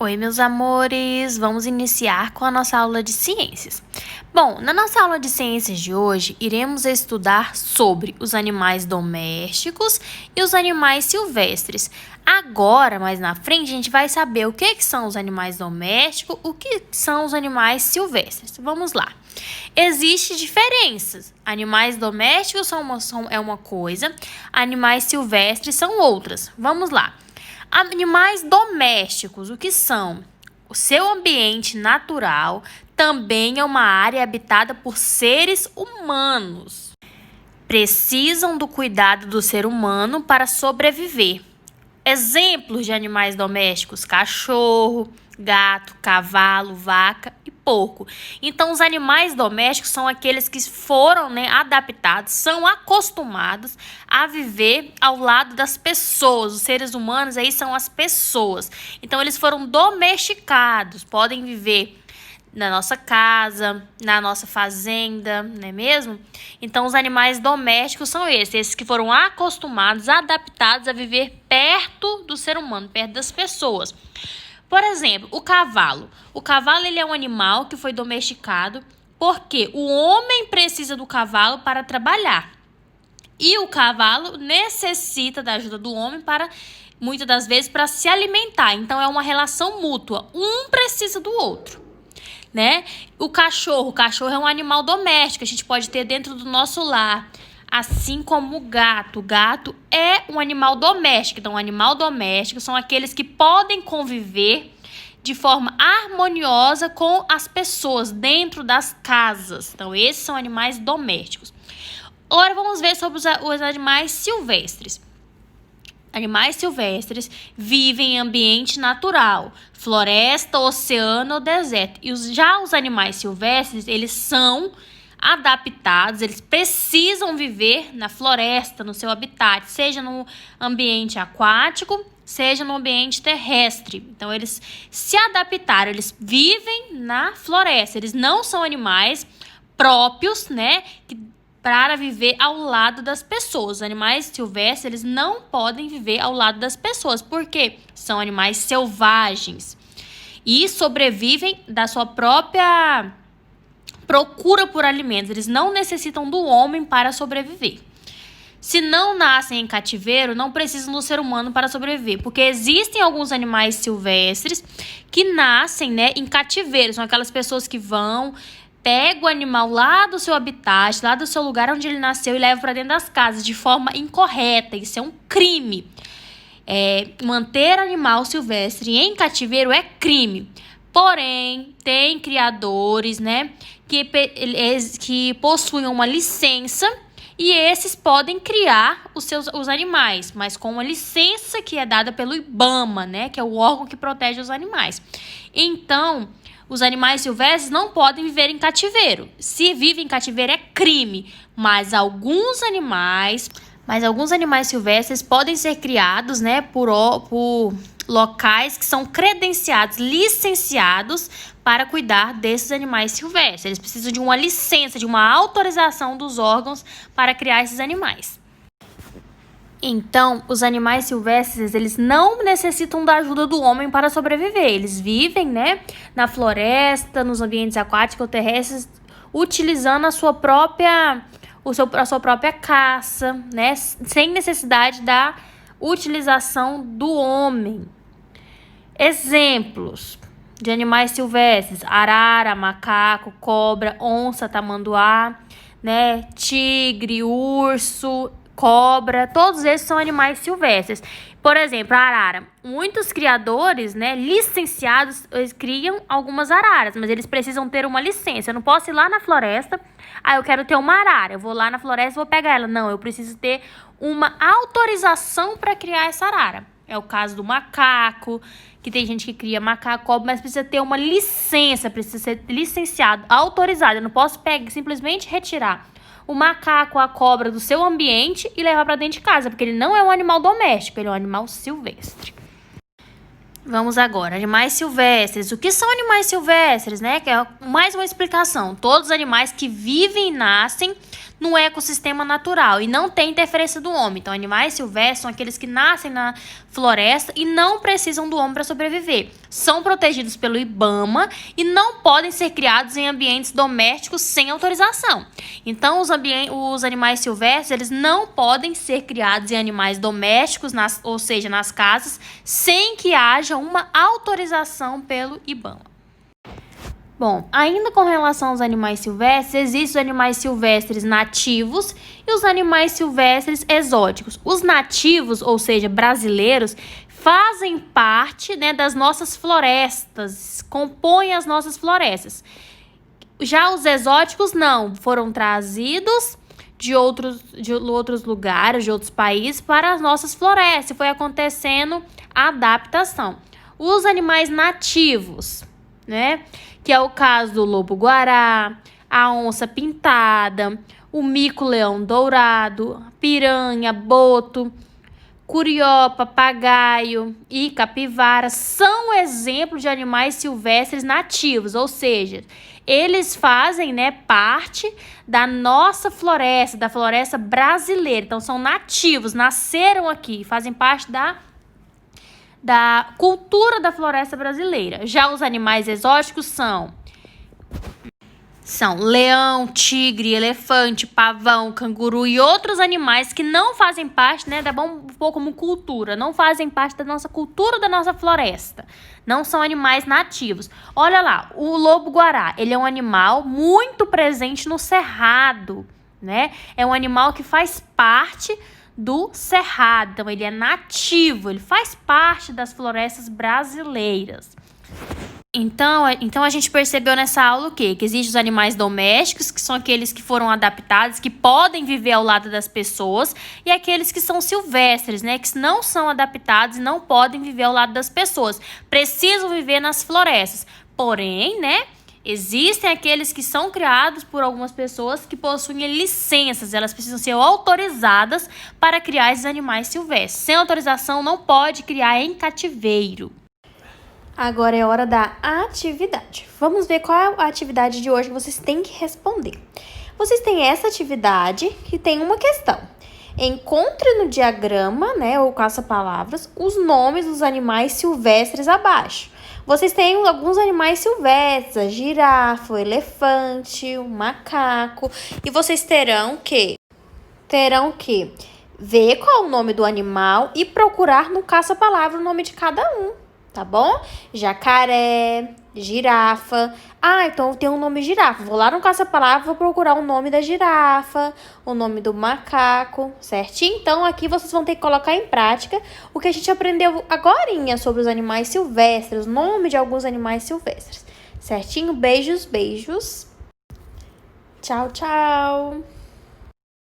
Oi, meus amores! Vamos iniciar com a nossa aula de ciências. Bom, na nossa aula de ciências de hoje, iremos estudar sobre os animais domésticos e os animais silvestres. Agora, mais na frente, a gente vai saber o que são os animais domésticos, o que são os animais silvestres. Vamos lá. Existem diferenças. Animais domésticos é uma coisa, animais silvestres são outras. Vamos lá. Animais domésticos, o que são? O seu ambiente natural também é uma área habitada por seres humanos. Precisam do cuidado do ser humano para sobreviver. Exemplos de animais domésticos: cachorro, gato, cavalo, vaca e porco. Então, os animais domésticos são aqueles que foram, adaptados, são acostumados a viver ao lado das pessoas. Os seres humanos aí são as pessoas. Então, eles foram domesticados, podem viver na nossa casa, na nossa fazenda, não é mesmo? Então, os animais domésticos são esses que foram acostumados, adaptados a viver perto do ser humano, perto das pessoas. Por exemplo, o cavalo. O cavalo ele é um animal que foi domesticado porque o homem precisa do cavalo para trabalhar. E o cavalo necessita da ajuda do homem muitas das vezes, para se alimentar. Então, é uma relação mútua. Um precisa do outro. O cachorro é um animal doméstico, a gente pode ter dentro do nosso lar, assim como o gato. O gato é um animal doméstico. Então, animal doméstico são aqueles que podem conviver de forma harmoniosa com as pessoas dentro das casas. Então, esses são animais domésticos. Agora, vamos ver sobre os animais silvestres. Animais silvestres vivem em ambiente natural, floresta, oceano ou deserto. E já os animais silvestres, eles são adaptados, eles precisam viver na floresta, no seu habitat, seja no ambiente aquático, seja no ambiente terrestre. Então, eles se adaptaram, eles vivem na floresta. Eles não são animais próprios, para viver ao lado das pessoas. Os animais silvestres, eles não podem viver ao lado das pessoas. Por quê? São animais selvagens. E sobrevivem da sua própria procura por alimentos. Eles não necessitam do homem para sobreviver. Se não nascem em cativeiro, não precisam do ser humano para sobreviver. Porque existem alguns animais silvestres que nascem, em cativeiro. São aquelas pessoas que pega o animal lá do seu habitat, lá do seu lugar onde ele nasceu e leva para dentro das casas de forma incorreta. Isso é um crime. Manter animal silvestre em cativeiro é crime. Porém, tem criadores, que possuem uma licença e esses podem criar os animais, mas com uma licença que é dada pelo IBAMA, que é o órgão que protege os animais. Então, os animais silvestres não podem viver em cativeiro. Se vive em cativeiro é crime, mas alguns animais silvestres podem ser criados, por locais que são credenciados, licenciados para cuidar desses animais silvestres. Eles precisam de uma licença, de uma autorização dos órgãos para criar esses animais. Então, os animais silvestres, eles não necessitam da ajuda do homem para sobreviver. Eles vivem, na floresta, nos ambientes aquáticos ou terrestres, utilizando a sua própria caça, sem necessidade da utilização do homem. Exemplos de animais silvestres: arara, macaco, cobra, onça, tamanduá, tigre, urso, cobra, todos esses são animais silvestres. Por exemplo, a arara. Muitos criadores, licenciados, eles criam algumas araras, mas eles precisam ter uma licença. Eu não posso ir lá na floresta, eu quero ter uma arara. Eu vou lá na floresta e vou pegar ela. Não, eu preciso ter uma autorização para criar essa arara. É o caso do macaco, que tem gente que cria macaco, cobra, mas precisa ter uma licença, precisa ser licenciado, autorizado. Eu não posso simplesmente retirar o macaco, a cobra do seu ambiente e levar para dentro de casa, porque ele não é um animal doméstico, ele é um animal silvestre. Vamos agora, animais silvestres. O que são animais silvestres, Que é mais uma explicação. Todos os animais que vivem e nascem no ecossistema natural e não tem interferência do homem. Então, animais silvestres são aqueles que nascem na floresta e não precisam do homem para sobreviver. São protegidos pelo IBAMA e não podem ser criados em ambientes domésticos sem autorização. Então, os animais silvestres, eles não podem ser criados em animais domésticos, ou seja, nas casas, sem que haja uma autorização pelo IBAMA. Bom, ainda com relação aos animais silvestres, existem os animais silvestres nativos e os animais silvestres exóticos. Os nativos, ou seja, brasileiros, fazem parte, né, das nossas florestas, compõem as nossas florestas. Já os exóticos não, foram trazidos de outros lugares, de outros países, para as nossas florestas. Foi acontecendo a adaptação. Os animais nativos, né? Que é o caso do lobo-guará, a onça-pintada, o mico-leão dourado, piranha, boto, curió, papagaio e capivara são exemplos de animais silvestres nativos, ou seja, eles fazem, né, parte da nossa floresta, da floresta brasileira. Então, são nativos, nasceram aqui, fazem parte da cultura da floresta brasileira. Já os animais exóticos são leão, tigre, elefante, pavão, canguru e outros animais que não fazem parte, né, um pouco como cultura, não fazem parte da nossa cultura, da nossa floresta. Não são animais nativos. Olha lá, o lobo-guará, ele é um animal muito presente no cerrado, né? É um animal que faz parte do cerrado, então ele é nativo, ele faz parte das florestas brasileiras. Então a gente percebeu nessa aula o quê? Que existem os animais domésticos, que são aqueles que foram adaptados, que podem viver ao lado das pessoas, e aqueles que são silvestres, né? Que não são adaptados e não podem viver ao lado das pessoas. Precisam viver nas florestas. Porém, né? Existem aqueles que são criados por algumas pessoas que possuem licenças. Elas precisam ser autorizadas para criar esses animais silvestres. Sem autorização, não pode criar em cativeiro. Agora é hora da atividade. Vamos ver qual é a atividade de hoje que vocês têm que responder. Vocês têm essa atividade que tem uma questão. Encontre no diagrama, né, ou caça-palavras, os nomes dos animais silvestres abaixo. Vocês têm alguns animais silvestres, a girafa, o elefante, o macaco, e vocês terão que ver qual é o nome do animal e procurar no caça-palavra o nome de cada um, tá bom? Jacaré, girafa. Ah, então tem um nome girafa. Vou lá no caça-palavra, vou procurar o nome da girafa, o nome do macaco, certinho? Então, aqui vocês vão ter que colocar em prática o que a gente aprendeu agorinha sobre os animais silvestres, o nome de alguns animais silvestres, certinho? Beijos, beijos. Tchau, tchau.